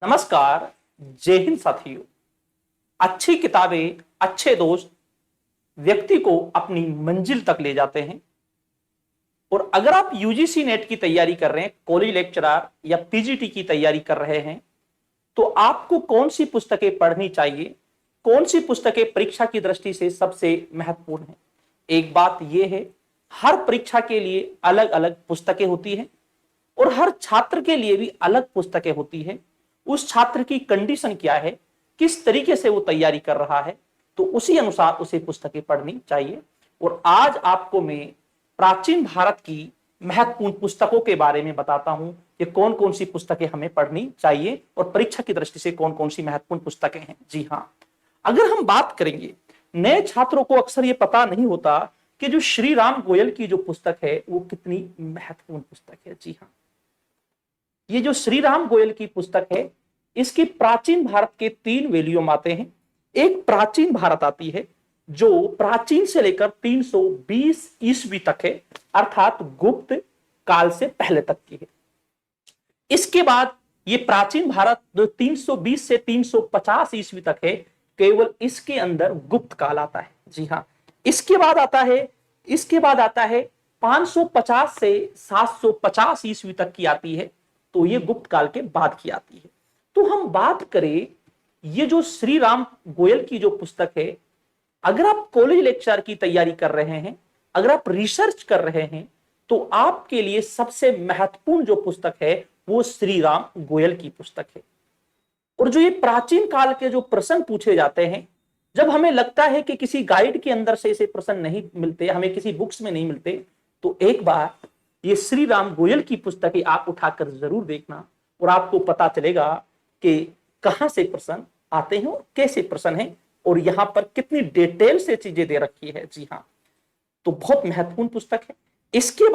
नमस्कार। जय हिंद साथियों। अच्छी किताबें, अच्छे दोस्त व्यक्ति को अपनी मंजिल तक ले जाते हैं। और अगर आप यूजीसी नेट की तैयारी कर रहे हैं, कॉलेज लेक्चरर या पीजीटी की तैयारी कर रहे हैं, तो आपको कौन सी पुस्तकें पढ़नी चाहिए, कौन सी पुस्तकें परीक्षा की दृष्टि से सबसे महत्वपूर्ण है। एक बात यह है, हर परीक्षा के लिए अलग अलग पुस्तकें होती हैं और हर छात्र के लिए भी अलग पुस्तकें होती हैं। उस छात्र की कंडीशन क्या है, किस तरीके से वो तैयारी कर रहा है, तो उसी अनुसार उसे पुस्तकें पढ़नी चाहिए। और आज आपको मैं प्राचीन भारत की महत्वपूर्ण पुस्तकों के बारे में बताता हूं कि कौन कौन सी पुस्तकें हमें पढ़नी चाहिए और परीक्षा की दृष्टि से कौन कौन सी महत्वपूर्ण पुस्तकें हैं। जी हां, अगर हम बात करेंगे, नए छात्रों को अक्सर ये पता नहीं होता कि जो श्री राम गोयल की जो पुस्तक है वो कितनी महत्वपूर्ण पुस्तक है। जी हाँ, ये जो श्री राम गोयल की पुस्तक है, इसकी प्राचीन भारत के 3 वॉल्यूम आते हैं। एक प्राचीन भारत आती है जो प्राचीन से लेकर 320 ईस्वी तक है, अर्थात गुप्त काल से पहले तक की है। इसके बाद ये प्राचीन भारत जो 320 से 350 ईस्वी तक है, केवल इसके अंदर गुप्त काल आता है। जी हाँ, इसके बाद आता है 550 से 750 ईस्वी तक की आती है, तो ये गुप्त काल के बाद की आती है। तो हम बात करें, ये जो श्री राम गोयल की जो पुस्तक है, अगर आप कॉलेज लेक्चर की तैयारी कर रहे हैं, अगर आप रिसर्च कर रहे हैं, तो आपके लिए सबसे महत्वपूर्ण जो पुस्तक है वो श्री राम गोयल की पुस्तक है। और जो ये प्राचीन काल के जो प्रश्न पूछे जाते हैं, जब हमें लगता है कि किसी गाइड के अंदर से ऐसे प्रश्न नहीं मिलते, हमें किसी बुक्स में नहीं मिलते, तो एक बार ये श्री राम गोयल की पुस्तकें आप उठाकर जरूर देखना और आपको पता चलेगा कि कहां से प्रश्न आते हैं और कैसे प्रश्न हैं और यहां पर कितनी डिटेल से चीजें दे रखी है। जी हाँ, तो बहुत महत्वपूर्ण पुस्तक है। इसके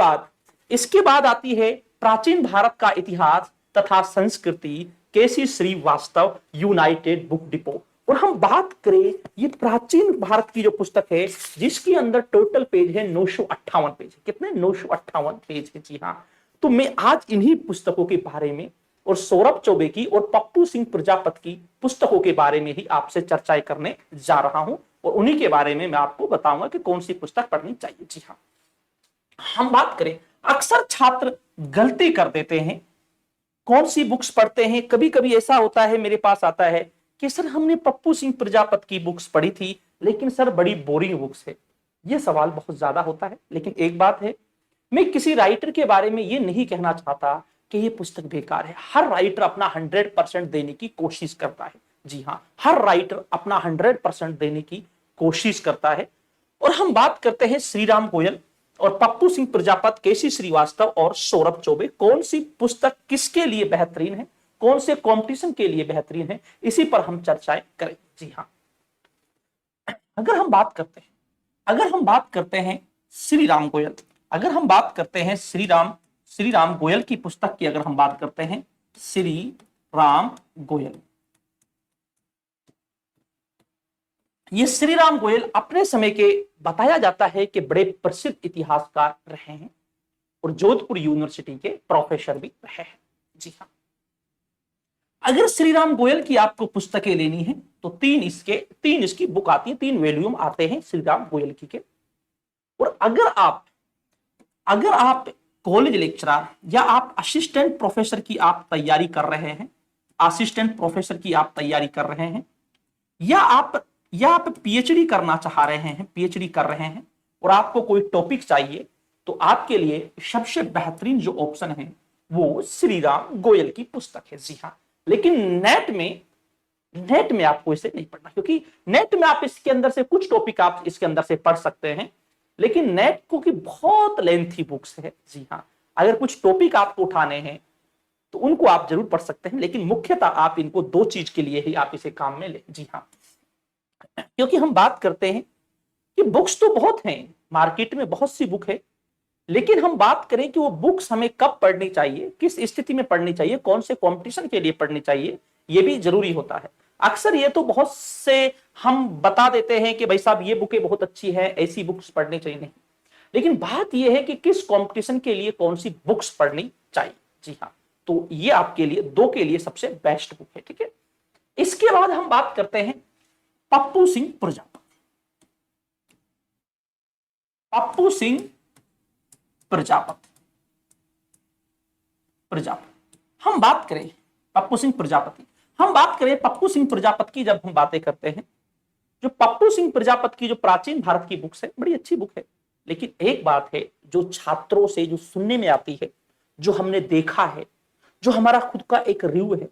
बाद आती है प्राचीन भारत का इतिहास तथा संस्कृति, केसी श्रीवास्तव, यूनाइटेड बुक डिपो। और हम बात करें, ये प्राचीन भारत की जो पुस्तक है, जिसके अंदर टोटल पेज है 958 पेज। कितने? 958 पेज है। जी हाँ, तो मैं आज इन्हीं पुस्तकों के बारे में और सौरभ चौबे की और पप्पू सिंह प्रजापत की पुस्तकों के बारे में ही आपसे चर्चाएं करने जा रहा हूं और उन्हीं के बारे में मैं आपको बताऊंगा कि कौन सी पुस्तक पढ़नी चाहिए। जी हाँ, हम बात करें, अक्सर छात्र गलती कर देते हैं, कौन सी बुक्स पढ़ते हैं। कभी कभी ऐसा होता है, मेरे पास आता है कि सर हमने पप्पू सिंह प्रजापत की बुक्स पढ़ी थी, लेकिन सर बड़ी बोरिंग बुक्स है। यह सवाल बहुत ज्यादा होता है। लेकिन एक बात है, मैं किसी राइटर के बारे में यह नहीं कहना चाहता कि यह पुस्तक बेकार है। हर राइटर अपना 100% देने की कोशिश करता है। जी हाँ, हर राइटर अपना 100% देने की कोशिश करता है। और हम बात करते हैं श्री राम गोयल और पप्पू सिंह प्रजापत, केसी श्रीवास्तव और सौरभ चौबे, कौन सी पुस्तक किसके लिए बेहतरीन है, कौन से कंपटीशन के लिए बेहतरीन है, इसी पर हम चर्चाएं करें। जी हाँ, अगर हम बात करते हैं श्री राम गोयल, अगर हम बात करते हैं श्री राम गोयल की पुस्तक की, अगर हम बात करते हैं श्री राम गोयल, ये श्री राम गोयल अपने समय के बताया जाता है कि बड़े प्रसिद्ध इतिहासकार रहे हैं और जोधपुर यूनिवर्सिटी के प्रोफेसर भी रहे हैं। जी हाँ, अगर श्री राम गोयल की आपको पुस्तकें लेनी है तो तीन इसकी बुक आती है, 3 वॉल्यूम आते हैं श्री राम गोयल की के। और अगर आप कॉलेज लेक्चरर या आप असिस्टेंट प्रोफेसर की आप तैयारी कर रहे हैं, या आप पीएचडी करना चाह रहे हैं, पीएचडी कर रहे हैं और आपको कोई टॉपिक चाहिए, तो आपके लिए सबसे बेहतरीन जो ऑप्शन है वो श्री राम गोयल की पुस्तक है। जी हाँ, लेकिन नेट में आपको इसे नहीं पढ़ना, क्योंकि नेट में आप इसके अंदर से कुछ टॉपिक आप इसके अंदर से पढ़ सकते हैं, लेकिन नेट को की बहुत लेंथी बुक्स है। जी हाँ, अगर कुछ टॉपिक आपको उठाने हैं तो उनको आप जरूर पढ़ सकते हैं, लेकिन मुख्यतः आप इनको 2 चीज के लिए ही आप इसे काम में लें। जी हाँ, क्योंकि हम बात करते हैं कि बुक्स तो बहुत हैं, मार्केट में बहुत सी बुक है, लेकिन हम बात करें कि वो बुक्स हमें कब पढ़नी चाहिए, किस स्थिति में पढ़नी चाहिए, कौन से कंपटीशन के लिए पढ़नी चाहिए, ये भी जरूरी होता है। अक्सर ये तो बहुत से हम बता देते हैं कि भाई साहब ये बुकें बहुत अच्छी है, ऐसी बुक्स पढ़नी चाहिए, नहीं। लेकिन बात यह है कि किस कंपटीशन के लिए कौन सी बुक्स पढ़नी चाहिए। जी हाँ, तो तो ये आपके लिए दो के लिए सबसे बेस्ट बुक है। ठीक है, इसके बाद हम बात करते हैं पप्पू सिंह प्रजापति। पप्पू सिंह प्रजापति हम बात करें पप्पू सिंह प्रजापति, हम बात करें पप्पू सिंह प्रजापति की, जब हम बातें करते हैं, जो पप्पू सिंह प्रजापति की जो प्राचीन भारत की बुक्स है, बड़ी अच्छी बुक है। लेकिन एक बात है जो छात्रों से जो सुनने में आती है, जो हमने देखा है, जो हमारा खुद का एक रिव्यू है,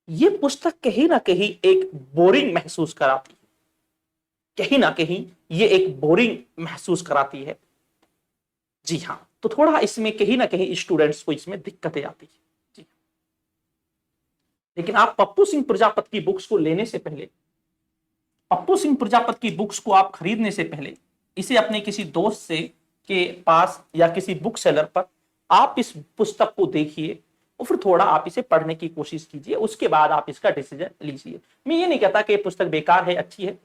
ये पुस्तक कहीं ना कहीं एक बोरिंग महसूस कराती है, कहीं ना कहीं ये एक बोरिंग महसूस कराती है। जी हाँ, तो थोड़ा इसमें कहीं ना कहीं स्टूडेंट्स को इसमें दिक्कतें आती है। जी, लेकिन आप पप्पू सिंह प्रजापति की बुक्स को लेने से पहले, पप्पू सिंह प्रजापति की बुक्स को आप खरीदने से पहले, इसे अपने किसी दोस्त से के पास या किसी बुक सेलर पर आप इस पुस्तक को देखिए और फिर थोड़ा आप इसे पढ़ने की कोशिश कीजिए, उसके बाद आप इसका डिसीजन लीजिए। मैं ये नहीं कहता कि ये पुस्तक बेकार है, अच्छी है,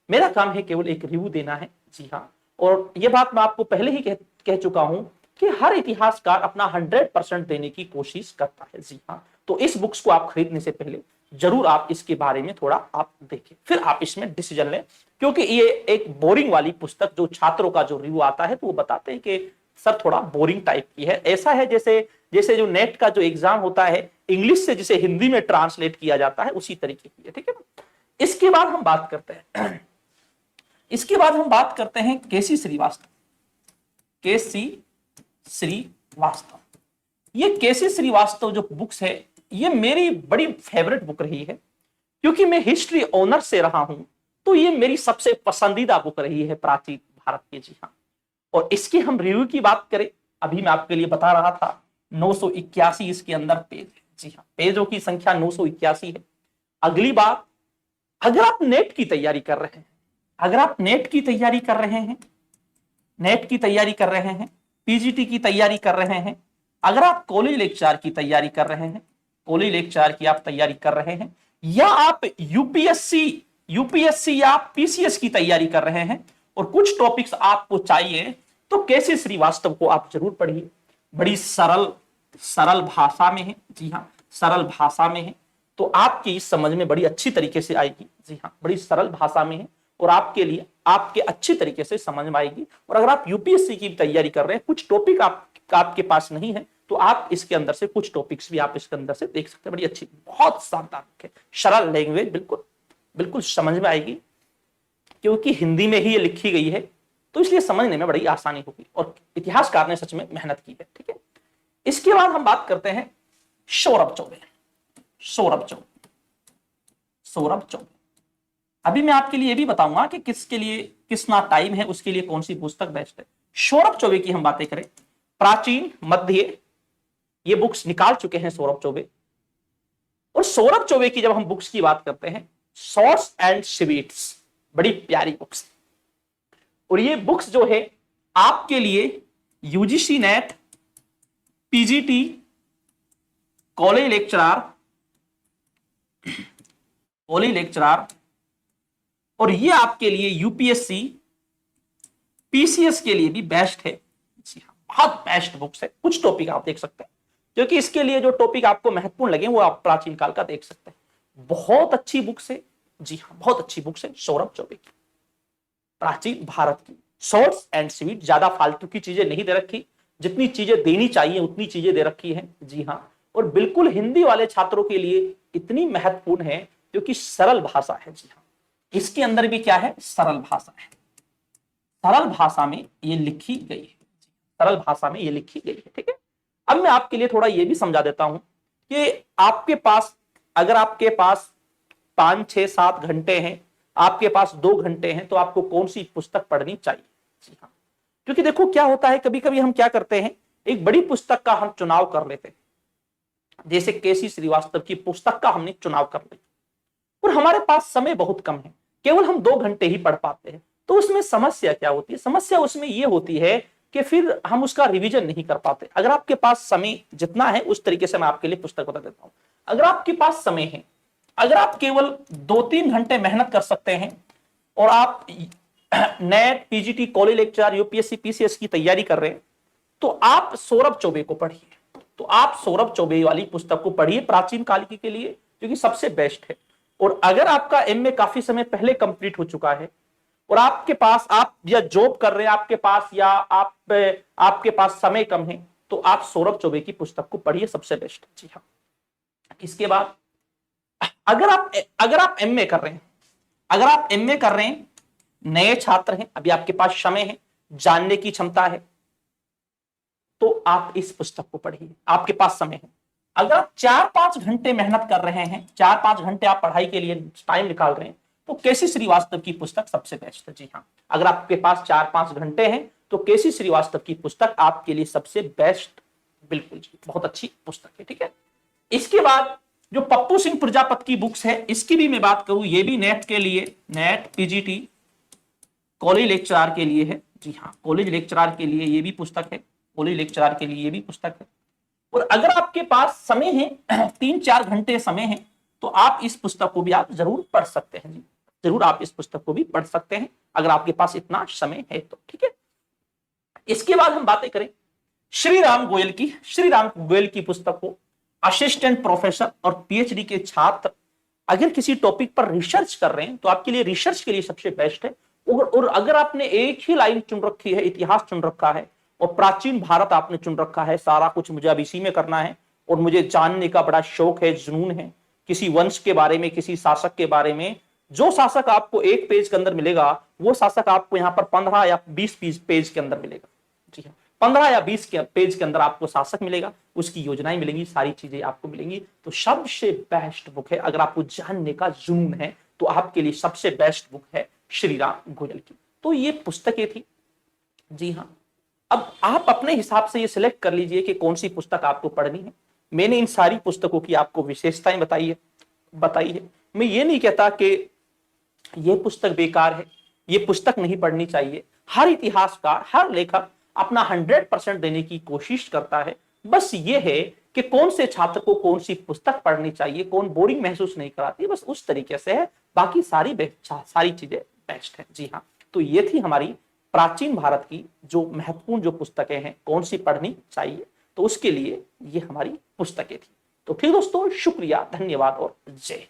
मेरा काम है केवल एक रिव्यू देना है। जी हाँ, और ये बात मैं आपको पहले ही कह चुका हूं कि हर इतिहासकार अपना 100% देने की कोशिश करता है। जी हाँ, तो इस बुक्स को आप खरीदने से पहले जरूर आप इसके बारे में थोड़ा आप देखें, फिर आप इसमें डिसीजन लें, क्योंकि ये एक बोरिंग वाली पुस्तक, जो छात्रों का जो रिव्यू आता है तो वो बताते हैं कि सर थोड़ा बोरिंग टाइप की है। ऐसा है जैसे जो नेट का जो एग्जाम होता है, इंग्लिश से जिसे हिंदी में ट्रांसलेट किया जाता है, उसी तरीके की है। ठीक है ना, इसके बाद हम बात करते हैं इसके बाद हम बात करते हैं केसी श्रीवास्तव। केसी श्रीवास्तव, ये केसी श्रीवास्तव जो बुक्स है, ये मेरी बड़ी फेवरेट बुक रही है, क्योंकि मैं हिस्ट्री ऑनर से रहा हूं, तो ये मेरी सबसे पसंदीदा बुक रही है प्राचीन भारत की। जी हाँ, और इसकी हम रिव्यू की बात करें, अभी मैं आपके लिए बता रहा था 981 इसके अंदर पेज है। जी हाँ, पेजों की संख्या 981 है। अगली बात, अगर आप नेट की तैयारी कर रहे हैं, अगर आप नेट की तैयारी कर रहे हैं, नेट की तैयारी कर रहे हैं, पीजीटी की तैयारी कर रहे हैं, अगर आप कॉलेज लेक्चर की तैयारी कर रहे हैं, कॉलेज लेक्चर की आप तैयारी कर रहे हैं, या आप यूपीएससी या पीसीएस की तैयारी कर रहे हैं और कुछ टॉपिक्स आपको चाहिए, तो केसी श्रीवास्तव को आप जरूर पढ़िए। बड़ी सरल भाषा में है। जी हाँ, सरल भाषा में है, तो आपकी इस समझ में बड़ी अच्छी तरीके से आएगी। जी हाँ, बड़ी सरल भाषा में है और आपके लिए आपके अच्छी तरीके से समझ में आएगी। और अगर आप यूपीएससी की तैयारी कर रहे हैं, कुछ टॉपिक आपके पास नहीं है, तो आप इसके अंदर से कुछ टॉपिक्स भी आप इसके अंदर से देख सकते हैं। बड़ी अच्छी, बहुत शानदार है, सरल लैंग्वेज, बिल्कुल बिल्कुल समझ में आएगी, क्योंकि हिंदी में ही ये लिखी गई है, तो इसलिए समझने में बड़ी आसानी होगी और इतिहासकार ने सच में मेहनत की है। ठीक है, इसके बाद हम बात करते हैं सौरभ चौबे। सौरभ चौबे, अभी मैं आपके लिए भी बताऊंगा कि किसके लिए कितना टाइम है, उसके लिए कौन सी पुस्तक बेस्ट है। सौरभ चौबे की हम बातें करें, प्राचीन मध्य, ये बुक्स निकाल चुके हैं सौरभ चौबे। और सौरभ चौबे की जब हम बुक्स की बात करते हैं, शॉर्ट्स एंड स्वीट्स, बड़ी प्यारी बुक्स, और ये बुक्स जो है आपके लिए UGC net, PGT, college lecturer, और ये आपके लिए यूपीएससी, पीसीएस के लिए भी बेस्ट है। जी हाँ, बहुत बेस्ट बुक्स है। कुछ टॉपिक आप देख सकते हैं, क्योंकि इसके लिए जो टॉपिक आपको महत्वपूर्ण लगे वो आप प्राचीन काल का देख सकते हैं। बहुत अच्छी बुक्स है। जी हाँ, बहुत अच्छी बुक्स है सौरभ चौबे की, प्राचीन भारत की, शॉर्ट्स एंड स्वीट, ज्यादा फालतू की चीजें नहीं दे रखी, जितनी चीजें देनी चाहिए उतनी चीजें दे रखी है। जी हाँ, और बिल्कुल हिंदी वाले छात्रों के लिए इतनी महत्वपूर्ण है, क्योंकि सरल भाषा है। जी हाँ, इसके अंदर भी क्या है, सरल भाषा है, सरल भाषा में ये लिखी गई है, सरल भाषा में ये लिखी गई है। ठीक है, अब मैं आपके लिए थोड़ा ये भी समझा देता हूं कि आपके पास, अगर आपके पास 5, 6, 7 घंटे हैं, आपके पास 2 घंटे हैं, तो आपको कौन सी पुस्तक पढ़नी चाहिए। जी हाँ, क्योंकि देखो क्या होता है, कभी कभी हम क्या करते हैं, एक बड़ी पुस्तक का हम चुनाव कर लेते हैं, जैसे केसी श्रीवास्तव की पुस्तक का हमने चुनाव कर लिया, और हमारे पास समय बहुत कम है, केवल हम 2 घंटे ही पढ़ पाते हैं। तो उसमें समस्या क्या होती है, समस्या उसमें यह होती है कि फिर हम उसका रिवीजन नहीं कर पाते। अगर आपके पास समय जितना है, उस तरीके से मैं आपके लिए पुस्तक बता देता हूं। अगर आपके पास समय है, अगर आप केवल 2-3 घंटे मेहनत कर सकते हैं और आप net, PGT, college lecture, UPSC, PCS की तैयारी कर रहे हैं, तो आप सौरभ चौबे को पढ़िए। तो आप सौरभ चौबे वाली पुस्तक को पढ़िए प्राचीन काल के लिए, जो कि सबसे बेस्ट है। और अगर आपका एमए काफी समय पहले कंप्लीट हो चुका है और आपके पास, आप या जॉब कर रहे हैं आपके पास, या आपके पास समय कम है, तो आप सौरभ चौबे की पुस्तक को पढ़िए, सबसे बेस्ट। जी हाँ। इसके बाद अगर आप एमए कर रहे हैं, अगर आप एमए कर रहे हैं, नए छात्र हैं, अभी आपके पास समय है, जानने की क्षमता है, तो आप इस पुस्तक को पढ़िए, आपके पास समय है। अगर आप 4-5 घंटे मेहनत कर रहे हैं, 4-5 घंटे आप पढ़ाई के लिए टाइम निकाल रहे हैं, तो केसी श्रीवास्तव की पुस्तक सबसे बेस्ट है। जी हाँ, अगर आपके पास 4-5 घंटे हैं तो केसी श्रीवास्तव की पुस्तक आपके लिए सबसे बेस्ट, बिल्कुल जी, बहुत अच्छी पुस्तक है। ठीक है। इसके बाद जो पप्पू सिंह प्रजापति की बुक्स है, इसकी भी मैं बात करूं, ये भी नेट के लिए, नेट पीजीटी कॉलेज लेक्चरार के लिए है। जी हाँ, कॉलेज लेक्चरार के लिए ये भी पुस्तक है, कॉलेज लेक्चरार के लिए ये भी पुस्तक है। और अगर आपके पास समय है 3-4 घंटे समय है, तो आप इस पुस्तक को भी आप जरूर पढ़ सकते हैं जी, जरूर आप इस पुस्तक को भी पढ़ सकते हैं अगर आपके पास इतना समय है तो। ठीक है। इसके बाद हम बातें करें श्री राम गोयल की। श्री राम गोयल की पुस्तक को असिस्टेंट प्रोफेसर और पीएचडी के छात्र अगर किसी टॉपिक पर रिसर्च कर रहे हैं, तो आपके लिए रिसर्च के लिए सबसे बेस्ट है। और अगर आपने एक ही लाइन चुन रखी है, इतिहास चुन रखा है और प्राचीन भारत आपने चुन रखा है, सारा कुछ मुझे अब इसी में करना है और मुझे जानने का बड़ा शौक है, जुनून है किसी वंश के बारे में, किसी शासक के बारे में, जो शासक आपको 1 पेज के अंदर मिलेगा, वो शासक आपको यहाँ पर 15 या 20 पेज के अंदर मिलेगा। जी हाँ, 15 या 20 पेज के अंदर आपको शासक मिलेगा, उसकी योजनाएं मिलेंगी, सारी चीजें आपको मिलेंगी। तो सबसे बेस्ट बुक है, अगर आपको जानने का जुनून है तो आपके लिए सबसे बेस्ट बुक है श्री राम गोयल की। तो ये पुस्तकें थी। जी हाँ, अब आप अपने हिसाब से ये सिलेक्ट कर लीजिए कि कौन सी पुस्तक आपको पढ़नी है। मैंने इन सारी पुस्तकों की आपको विशेषताएं बताई है। मैं ये नहीं कहता कि ये पुस्तक बेकार है, ये पुस्तक नहीं पढ़नी चाहिए। हर इतिहासकार, हर लेखक अपना 100% देने की कोशिश करता है। बस ये है कि कौन से छात्र को कौन सी पुस्तक पढ़नी चाहिए, कौन बोरिंग महसूस नहीं कराती, बस उस तरीके से है। बाकी सारी चीजें बेस्ट है। जी हाँ, तो ये थी हमारी प्राचीन भारत की जो महत्वपूर्ण जो पुस्तकें हैं, कौन सी पढ़नी चाहिए, तो उसके लिए ये हमारी पुस्तकें थी। तो फिर दोस्तों, शुक्रिया, धन्यवाद और जय।